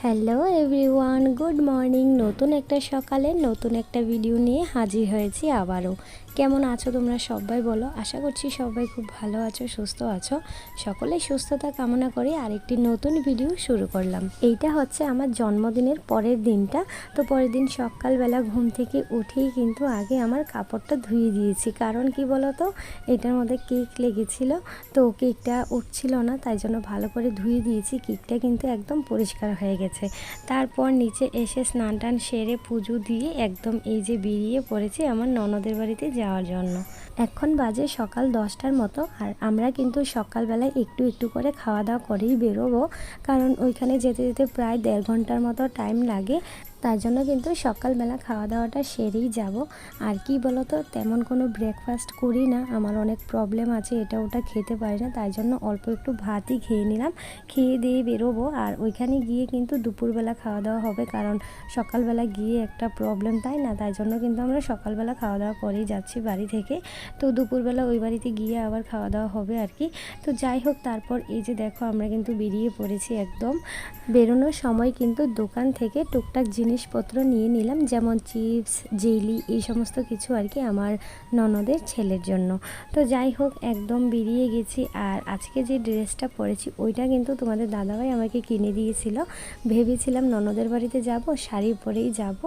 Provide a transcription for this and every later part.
Hello everyone, good morning. নতুন একটা সকালে নতুন একটা ভিডিও নিয়ে হাজির হয়েছি আবারও। কেমন আছো তোমরা সবাই বলো? আশা করছি সবাই খুব ভালো আছো, সুস্থ আছো। সকলেই সুস্থতা কামনা করে আরেকটি নতুন ভিডিও শুরু করলাম। এইটা হচ্ছে আমার জন্মদিনের পরের দিনটা। তো পরের দিন সকালবেলা ঘুম থেকে উঠেই কিন্তু আগে আমার কাপড়টা ধুয়ে দিয়েছি, কারণ কি বলো তো, এটার মধ্যে কেক লেগেছিল, তো কেকটা উঠছিল না, তাই জন্য ভালো করে ধুয়ে দিয়েছি। কেকটা কিন্তু একদম পরিষ্কার হয়ে গেছে। তারপর নিচে এসে স্নান টান সেরে পুজো দিয়ে একদম এই যে বেরিয়ে পড়েছি আমার ননদের বাড়িতে যাওয়ার জন্য। এখন বাজে সকাল 10টার মতো, আর আমরা কিন্তু সকালবেলায় একটু একটু করে খাওয়া দাওয়া করেই বেরোবো, কারণ ওইখানে যেতে যেতে প্রায় 1.5 ঘন্টার মতো টাইম লাগে। তার জন্য কিন্তু সকালবেলা খাওয়া দাওয়াটা সেরেই যাব। আর কি বলো তো, তেমন কোনো ব্রেকফাস্ট করি না, আমার অনেক প্রবলেম আছে, এটা ওটা খেতে পারি না, তাই জন্য অল্প একটু ভাতই খেয়ে নিলাম। খেয়ে দিয়ে বেরোবো, আর ওইখানে গিয়ে কিন্তু দুপুরবেলা খাওয়া দাওয়া হবে, কারণ সকালবেলা গিয়ে একটা প্রবলেম, তাই না? তাই জন্য কিন্তু আমরা সকালবেলা খাওয়া দাওয়া করেই যাচ্ছি বাড়ি থেকে। তো দুপুরবেলা ওই বাড়িতে গিয়ে আবার খাওয়া দাওয়া হবে আর কি। তো যাই হোক, তারপর এই যে দেখো আমরা কিন্তু বেরিয়ে পড়েছি একদম। বেরোনোর সময় কিন্তু দোকান থেকে টুকটাক জিনিসপত্র নিয়ে নিলাম, যেমন চিপস, জেলি, এই সমস্ত কিছু আর কি আমার ননদের ছেলের জন্য। তো যাই হোক, একদম বেরিয়ে গেছি। আর আজকে যে ড্রেসটা পরেছি ওইটা কিন্তু তোমাদের দাদাভাই আমাকে কিনে দিয়েছিল। ভেবেছিলাম ননদের বাড়িতে যাব শাড়ি পরেই যাব,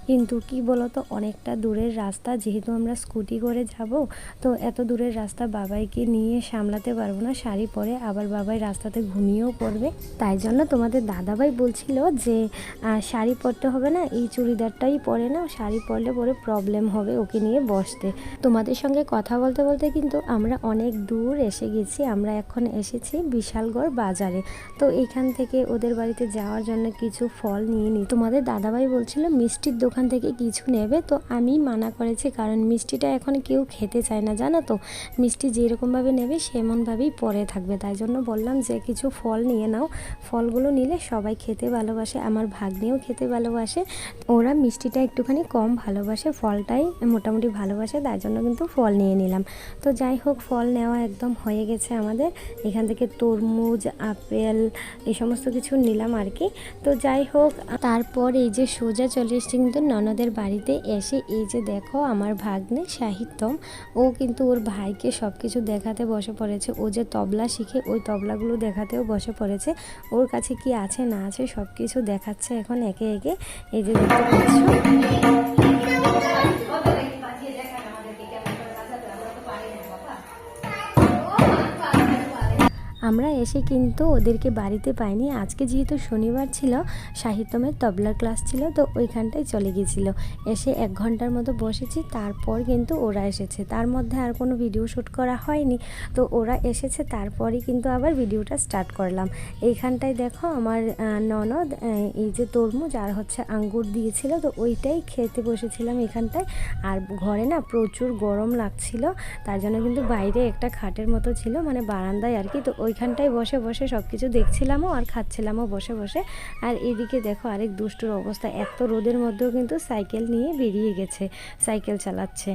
কিন্তু কি বলতো, অনেকটা দূরের রাস্তা, যেহেতু আমরা স্কুটি করে যাব, তো এত দূরের রাস্তা বাবাইকে নিয়ে সামলাতে পারবো না শাড়ি পরে, আবার বাবাই রাস্তাতে ঘুমিয়েও পড়বে। তাই জন্য তোমাদের দাদাভাই বলছিল যে শাড়ি পরতে হবে না, এই চুড়িদারটাই পরে নাও, শাড়ি পরলে পরে প্রবলেম হবে ওকে নিয়ে বসতে। তোমাদের সঙ্গে কথা বলতে বলতে কিন্তু আমরা অনেক দূর এসে গেছি। আমরা এখন এসেছি বিশালগড় বাজারে। তো এখান থেকে ওদের বাড়িতে যাওয়ার জন্য কিছু ফল নিয়ে নিই। তোমাদের দাদাভাই বলছিল মিষ্টির দোকান থেকে কিছু নেবে, তো আমি মানা করেছি, কারণ মিষ্টিটা এখন কেউ খেতে চায় না, জানো তো। মিষ্টি যেরকমভাবে নেবে সেমনভাবেই পরে থাকবে, তাই জন্য বললাম যে কিছু ফল নিয়ে নাও। ফলগুলো নিলে সবাই খেতে ভালোবাসে, আমার ভাগ্নেও খেতে ভালোবাসে। ওরা মিষ্টিটা একটুখানি কম ভালোবাসে, ফলটাই মোটামুটি ভালোবাসে, তাই জন্য কিন্তু ফল নিয়ে নিলাম। তো যাই হোক, ফল নেওয়া একদম হয়ে গেছে আমাদের। এখান থেকে তরমুজ, আপেল, এই সমস্ত কিছু নিলাম আর কি। তো যাই হোক, তারপর এই যে সোজা চলে এসেছি কিন্তু ননদের বাড়িতে। এসে এই যে দেখো আমার ভাগ্নে সাহিত্যম, ও কিন্তু ওর ভাইকে সব কিছু দেখাতে বসে পড়েছে। ও যে তবলা শিখে, ওই তবলাগুলো দেখাতেও বসে পড়েছে। ওর কাছে কি আছে না আছে সব কিছু দেখাচ্ছে এখন একে একে। এই যে দেখতে পাচ্ছ। আমরা এসে কিন্তু ওদেরকে বাড়িতে পাইনি। আজকে যেহেতু শনিবার ছিল, সাহিত্যমের তবলার ক্লাস ছিল, তো ওইখানটায় চলে গেছিল। এসে 1 ঘন্টার মতো বসেছি, তারপর কিন্তু ওরা এসেছে। তার মধ্যে আর কোনো ভিডিও শ্যুট করা হয়নি। তো ওরা এসেছে, তারপরই কিন্তু আবার ভিডিওটা স্টার্ট করলাম। এইখানটায় দেখো আমার ননদ এই যে তরমুজ আর হচ্ছে আঙ্গুর দিয়েছিল, তো ওইটাই খেতে বসেছিলাম এখানটায়। আর ঘরে না প্রচুর গরম লাগছিল, তার জন্য কিন্তু বাইরে একটা খাটের মতো ছিল, মানে বারান্দায় আর কি। তো ওইখানটায় বসে বসে সব কিছু দেখছিলামও আর খাচ্ছিলামও বসে বসে। আর এদিকে দেখো আরেক দুষ্টুর অবস্থা, এত রোদের মধ্যেও কিন্তু সাইকেল নিয়ে বেরিয়ে গেছে, সাইকেল চালাচ্ছে।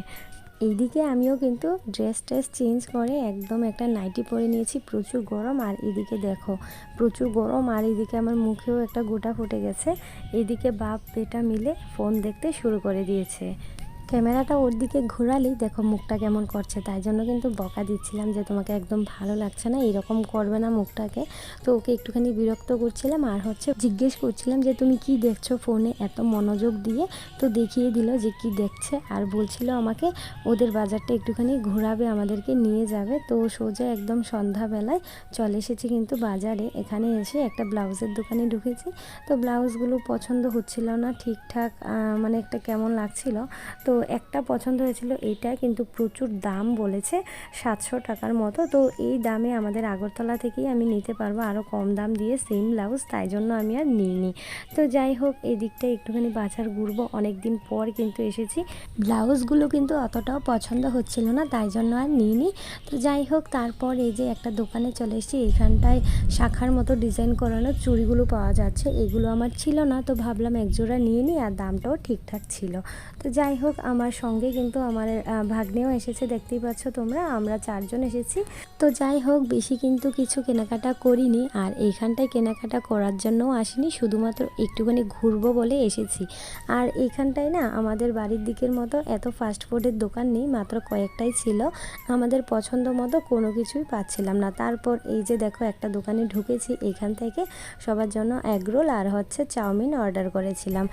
এইদিকে আমিও কিন্তু ড্রেস চেঞ্জ করে একদম একটা নাইটি পরে নিয়েছি, প্রচুর গরম। আর এদিকে দেখো প্রচুর গরম, আর এদিকে আমার মুখেও একটা গোটা ফুটে গেছে। এদিকে বাপ বেটা মিলে ফোন দেখতে শুরু করে দিয়েছে। ক্যামেরাটা ওর দিকে ঘোরালেই দেখো মুখটা কেমন করছে, তাই জন্য কিন্তু বকা দিচ্ছিলাম যে তোমাকে একদম ভালো লাগছে না, এরকম করবে না মুখটাকে। তো ওকে একটুখানি বিরক্ত করছিলাম, আর হচ্ছে জিজ্ঞেস করছিলাম যে তুমি কি দেখছো ফোনে এত মনোযোগ দিয়ে। তো দেখিয়ে দিল যে কি দেখছে, আর বলছিল আমাকে ওদের বাজারটা একটুখানি ঘোরাবে, আমাদেরকে নিয়ে যাবে। তো সোজা একদম সন্ধ্যাবেলায় চলে এসেছি কিন্তু বাজারে। এখানে এসে একটা ব্লাউজের দোকানে ঢুকেছি। তো ব্লাউজগুলো পছন্দ হচ্ছিল না ঠিকঠাক, মানে একটা কেমন লাগছিল। তো একটা পছন্দ হয়েছিল, এইটা কিন্তু প্রচুর দাম বলেছে, 700 টাকার মতো। তো এই দামে আমাদের আগরতলা থেকেই আমি নিতে পারবো আরও কম দাম দিয়ে সেম ব্লাউজ, তাই জন্য আমি আর নিইনি। তো যাই হোক, এই দিকটা একটুখানি বাজার ঘুরবো, অনেক দিন পর কিন্তু এসেছি। ব্লাউজগুলো কিন্তু অতটাও পছন্দ হচ্ছিল না, তাই জন্য আর নিইনি। তো যাই হোক, তারপর এই যে একটা দোকানে চলে এসেছি। এইখানটায় শাখার মতো ডিজাইন করানো চুড়িগুলো পাওয়া যাচ্ছে, এগুলো আমার ছিল না, তো ভাবলাম একজোড়া নিয়ে নিই, আর দামটাও ঠিকঠাক ছিল। তো যাই হোক, আমার সঙ্গে কিন্তু আমার ভাগ্নেও এসেছে, দেখতেই পাচ্ছ তোমরা, আমরা 4 জন এসেছি। তো যাই হোক, বেশি কিন্তু কিছু কেনাকাটা করিনি, আর এইখানটায় কেনাকাটা করার জন্যও আসিনি, শুধুমাত্র একটুখানি ঘুরবো বলে এসেছি। আর এইখানটায় না আমাদের বাড়ির দিকের মতো এত ফাস্ট ফুডের দোকান নেই, মাত্র কয়েকটাই ছিল। আমাদের পছন্দ মতো কোনো কিছুই পাচ্ছিলাম না। তারপর এই যে দেখো একটা দোকানে ঢুকেছি, এইখান থেকে সবার জন্য এগরোল আর হচ্ছে চাউমিন অর্ডার করেছিলাম।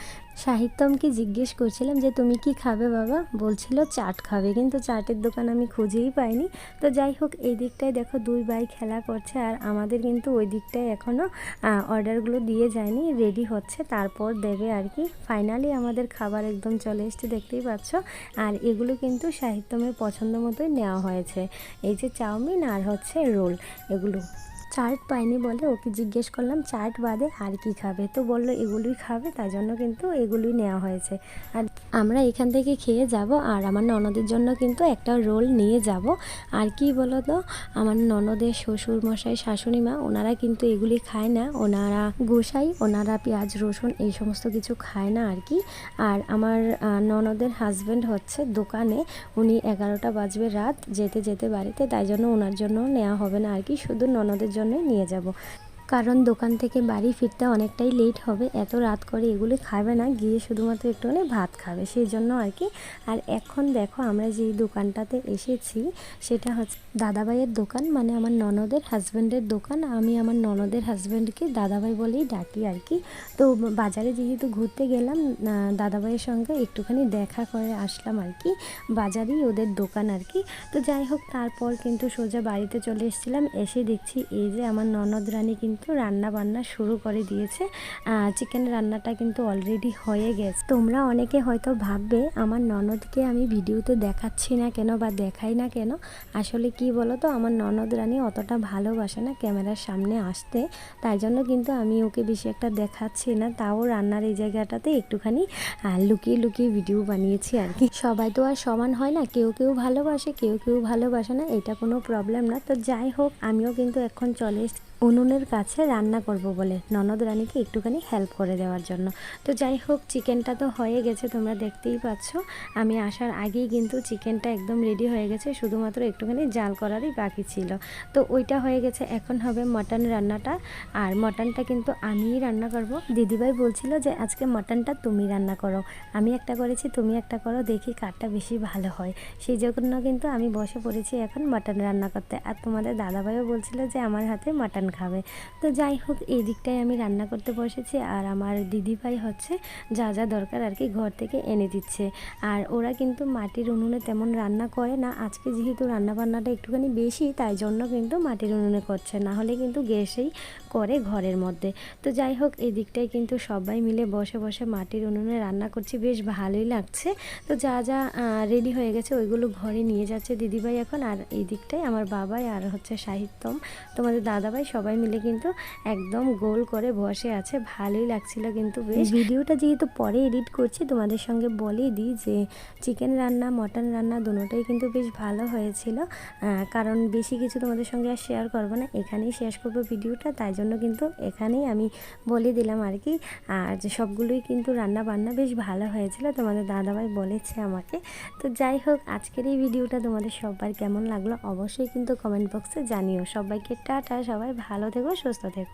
সাহিত্যমকে জিজ্ঞেস করছিলাম যে তুমি কি খাবে বাবা, বলছিল চাট খাবে, কিন্তু চাটের দোকান আমি খুঁজেই পাইনি। তো যাই হোক, এই দিকটায় দেখো 2 ভাই খেলা করছে, আর আমাদের কিন্তু ওই দিকটায় এখনও অর্ডারগুলো দিয়ে যায়নি, রেডি হচ্ছে, তারপর দেবে আর কি। ফাইনালি আমাদের খাবার একদম চলে এসছে, দেখতেই পাচ্ছ। আর এগুলো কিন্তু সাহিত্যমের পছন্দ মতোই নেওয়া হয়েছে, এই যে চাউমিন আর হচ্ছে রোল। এগুলো চাট পাইনি বলে ওকে জিজ্ঞেস করলাম চাট বাদে আর কি খাবে, তো বললো এগুলোই খাবে, তাই জন্য কিন্তু এগুলোই নেওয়া হয়েছে। আর আমরা এখান থেকে খেয়ে যাব, আর আমার ননদের জন্য কিন্তু একটা রোল নিয়ে যাব। আর কি বলো তো, আমার ননদের শ্বশুর মশাই শাশুড়ি মা ওনারা কিন্তু এগুলি খায় না, ওনারা গোসাই, ওনারা পেঁয়াজ রসুন এই সমস্ত কিছু খায় না আর কি। আর আমার ননদের হাজব্যান্ড হচ্ছে দোকানে, উনি 11টা বাজবে রাত যেতে যেতে বাড়িতে, তাই জন্য ওনার জন্য নেওয়া হবে না আর কি, শুধু ননদের জন্যই নিয়ে যাব। কারণ দোকান থেকে বাড়ি ফিরতে অনেকটাই লেট হবে, এত রাত করে এগুলি খাবে না, গিয়ে শুধুমাত্র একটুখানি ভাত খাবে, সেই জন্য আর কি। আর এখন দেখো আমরা যেই দোকানটাতে এসেছি সেটা হচ্ছে দাদাভাইয়ের দোকান, মানে আমার ননদের হাজব্যান্ডের দোকান। আমি আমার ননদের হাজব্যান্ডকে দাদাভাই বলেই ডাকি আর কি। তো বাজারে যেহেতু ঘুরতে গেলাম, দাদাভাইয়ের সঙ্গে একটুখানি দেখা করে আসলাম আর কি, বাজারেই ওদের দোকান আর কি। তো যাই হোক, তারপর কিন্তু সোজা বাড়িতে চলে এসেছিলাম, এসে দেখছি এই যে আমার ননদ রানী কিন্তু রান্না বান্না শুরু করে দিয়েছে। চিকেন রান্নাটা কিন্তু অলরেডি হয়ে গেছে। তোমরা অনেকে হয়তো ভাববে আমার ননদকে আমি ভিডিওতে দেখাচ্ছি না কেন বা দেখাই না কেন, আসলে কি বলো তো, আমার ননদ রানী অতটা ভালোবাসে না ক্যামেরার সামনে আসতে, তাই জন্য কিন্তু আমি ওকে বেশি একটা দেখাচ্ছি না। তাও রান্নার এই জায়গাটাতে একটুখানি লুকিয়ে লুকিয়ে ভিডিও বানিয়েছি আর কি। সবাই তো আর সমান হয় না, কেউ কেউ ভালোবাসে, কেউ কেউ ভালোবাসে না, এটা কোনো প্রবলেম না। তো যাই হোক, আমিও কিন্তু এখন চলে এসেছি উনুনের কাছে রান্না করব বলে, ননদ রানীকে একটুখানি হেল্প করে দেওয়ার জন্য। তো যাই হোক, চিকেনটা তো হয়ে গেছে, তোমরা দেখতেই পাচ্ছ। আমি আসার আগেই কিন্তু চিকেনটা একদম রেডি হয়ে গেছে, শুধুমাত্র একটুখানি জাল করারই বাকি ছিল। তো ওইটা হয়ে গেছে, এখন হবে মটন রান্নাটা। আর মটনটা কিন্তু আমিই রান্না করব। দিদিভাই বলছিল যে আজকে মটনটা তুমি রান্না করো, আমি একটা করেছি তুমি একটা করো, দেখি কারটা বেশি ভালো হয়। সেই জন্য কিন্তু আমি বসে পড়েছি এখন মটন রান্না করতে। আর তোমাদের দাদাভাইও বলছিল যে আমার হাতে মটন খাবে। তো যাই হোক, এই দিকটায় আমি রান্না করতে বসেছি, আর আমার দিদিভাই হচ্ছে যা যা দরকার আর কি ঘর থেকে এনে দিচ্ছে। আর ওরা কিন্তু মাটির উনুনে তেমন রান্না করে না, আজকে যেহেতু রান্নাবান্নাটা একটুখানি বেশি, তাই জন্য কিন্তু মাটির উনুনে করছে, না হলে কিন্তু গ্যাসেই করে ঘরের মধ্যে। তো যাই হোক, এই দিকটায় কিন্তু সবাই মিলে বসে বসে মাটির উনুনে রান্না করছি, বেশ ভালোই লাগছে। তো যা যা রেডি হয়ে গেছে ওইগুলো ঘরে নিয়ে যাচ্ছে দিদিভাই এখন। আর এই দিকটায় আমার বাবাই আর হচ্ছে সাহিত্যম, তোমাদের দাদাভাই, সবাই মিলে কিন্তু একদম গোল করে বসে আছে, ভালোই লাগছিল কিন্তু বেশ। ভিডিওটা যেহেতু পরে এডিট করছি, তোমাদের সঙ্গে বলেই দিই যে চিকেন রান্না মটন রান্না দুটোটাই কিন্তু বেশ ভালো হয়েছিল। কারণ বেশি কিছু তোমাদের সঙ্গে আর শেয়ার করবো না, এখানেই শেষ করবো ভিডিওটা, তাই জন্য কিন্তু এখানেই আমি বলে দিলাম আর কি। আর যে সবগুলোই কিন্তু রান্না বান্না বেশ ভালো হয়েছিল, তোমাদের দাদাভাই বলেছে আমাকে। তো যাই হোক, আজকের এই ভিডিওটা তোমাদের সবার কেমন লাগলো অবশ্যই কিন্তু কমেন্ট বক্সে জানিও। সবাইকে টাটা, সবাই ভালো থেকো, সুস্থ থেকো।